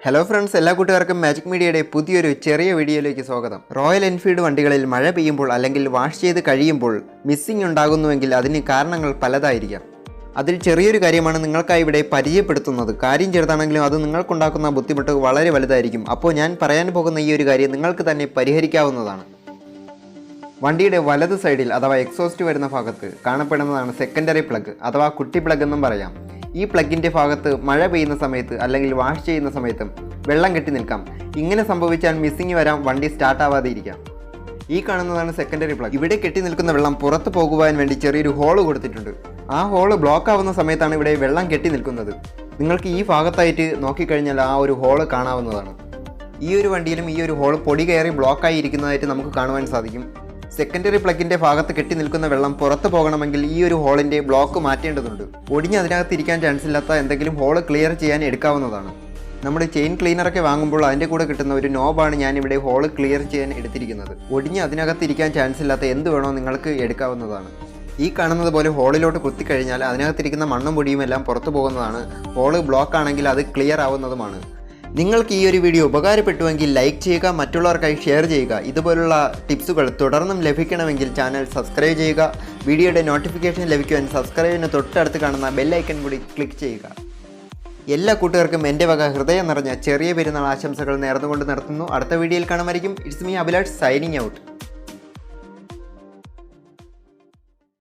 Hello friends, എല്ലാ കൂട്ടുകാർക്കും magic മീഡിയയുടെ പുതിയൊരു ചെറിയ വീഡിയോയിലേക്ക് സ്വാഗതം. റോയൽ എൻഫീൽഡ് വണ്ടികളിൽ മഴ പെയ്യുമ്പോൾ അല്ലെങ്കിൽ വാഷ് ചെയ്ത് കഴിയുമ്പോൾ മിസ്സിംഗ് ഉണ്ടാകുന്നുവെങ്കിൽ അതിന് കാരണങ്ങൾ പലതായിരിക്കാം. അതിൽ ചെറിയൊരു കാര്യമാണ് നിങ്ങൾക്കായി ഇവിടെ പരിചയപ്പെടുത്തുന്നത്. കാര്യം ചെറുതാണെങ്കിലും അത് നിങ്ങൾക്കുണ്ടാക്കുന്ന ബുദ്ധിമുട്ട് വളരെ വലുതായിരിക്കും. അപ്പോൾ ഞാൻ പറയാൻ പോകുന്ന ഈ ഒരു കാര്യം നിങ്ങൾക്ക് തന്നെ പരിഹരിക്കാവുന്നതാണ്. വണ്ടിയുടെ വലത് സൈഡിൽ അഥവാ എക്സോസ്റ്റ് വരുന്ന ഭാഗത്ത് കാണപ്പെടുന്നതാണ് സെക്കൻഡറി പ്ലഗ് അഥവാ കുട്ടി പ്ലഗ് എന്നും പറയാം. ഈ പ്ലഗിൻ്റെ ഭാഗത്ത് മഴ പെയ്യുന്ന സമയത്ത് അല്ലെങ്കിൽ വാഷ് ചെയ്യുന്ന സമയത്തും വെള്ളം കെട്ടി നിൽക്കാം. ഇങ്ങനെ സംഭവിച്ചാൽ മിസ്സിങ് വരാം, വണ്ടി സ്റ്റാർട്ട് ആവാതെ ഇരിക്കാം. ഈ കാണുന്നതാണ് സെക്കൻഡറി പ്ലഗ്. ഇവിടെ കെട്ടി നിൽക്കുന്ന വെള്ളം പുറത്ത് പോകുവാൻ വേണ്ടി ചെറിയൊരു ഹോള് കൊടുത്തിട്ടുണ്ട്. ആ ഹോള് ബ്ലോക്ക് ആവുന്ന സമയത്താണ് ഇവിടെ വെള്ളം കെട്ടി നിൽക്കുന്നത്. നിങ്ങൾക്ക് ഈ ഭാഗത്തായിട്ട് നോക്കിക്കഴിഞ്ഞാൽ ആ ഒരു ഹോള് കാണാവുന്നതാണ്. ഈ ഒരു വണ്ടിയിലും ഈ ഒരു ഹോള് പൊടി കയറി ബ്ലോക്കായി ഇരിക്കുന്നതായിട്ട് നമുക്ക് കാണുവാൻ സാധിക്കും. സെക്കൻഡറി പ്ലഗിൻ്റെ ഭാഗത്ത് കെട്ടി നിൽക്കുന്ന വെള്ളം പുറത്ത് പോകണമെങ്കിൽ ഈ ഒരു ഹോളിൻ്റെ ബ്ലോക്ക് മാറ്റേണ്ടതുണ്ട്. ഒടിഞ്ഞ് അതിനകത്ത് ഇരിക്കാൻ ചാൻസ് ഇല്ലാത്ത എന്തെങ്കിലും ഹോള് ക്ലിയർ ചെയ്യാൻ എടുക്കാവുന്നതാണ്. നമ്മുടെ ചെയിൻ ക്ലീനറൊക്കെ വാങ്ങുമ്പോൾ അതിൻ്റെ കൂടെ കിട്ടുന്ന ഒരു നോബാണ് ഞാനിവിടെ ഹോള് ക്ലിയർ ചെയ്യാൻ എടുത്തിരിക്കുന്നത്. ഒടിഞ്ഞ് അതിനകത്ത് ഇരിക്കാൻ ചാൻസ് ഇല്ലാത്ത എന്ത് വേണോ നിങ്ങൾക്ക് എടുക്കാവുന്നതാണ്. ഈ കാണുന്നത് പോലെ ഹോളിലോട്ട് കുത്തിക്കഴിഞ്ഞാൽ അതിനകത്തിരിക്കുന്ന മണ്ണും പൊടിയും എല്ലാം പുറത്തു പോകുന്നതാണ്. ഹോള് ബ്ലോക്ക് ആണെങ്കിൽ അത് ക്ലിയർ ആവുന്നതുമാണ്. നിങ്ങൾക്ക് ഈ ഒരു വീഡിയോ ഉപകാരപ്പെട്ടുവെങ്കിൽ ലൈക്ക് ചെയ്യുക, മറ്റുള്ളവർക്കായി ഷെയർ ചെയ്യുക. ഇതുപോലുള്ള ടിപ്സുകൾ തുടർന്നും ലഭിക്കണമെങ്കിൽ ചാനൽ സബ്സ്ക്രൈബ് ചെയ്യുക. വീഡിയോയുടെ നോട്ടിഫിക്കേഷൻ ലഭിക്കുവാൻ സബ്സ്ക്രൈബിന് തൊട്ടടുത്ത് കാണുന്ന ബെല്ലൈക്കൺ കൂടി ക്ലിക്ക് ചെയ്യുക. എല്ലാ കൂട്ടുകാർക്കും എൻ്റെ വക ഹൃദയം നിറഞ്ഞ ചെറിയ പെരുന്നാൾ ആശംസകൾ നേർന്നുകൊണ്ട് നിർത്തുന്നു. അടുത്ത വീഡിയോയിൽ കാണുമായിരിക്കും. It's me Abhilash, signing out.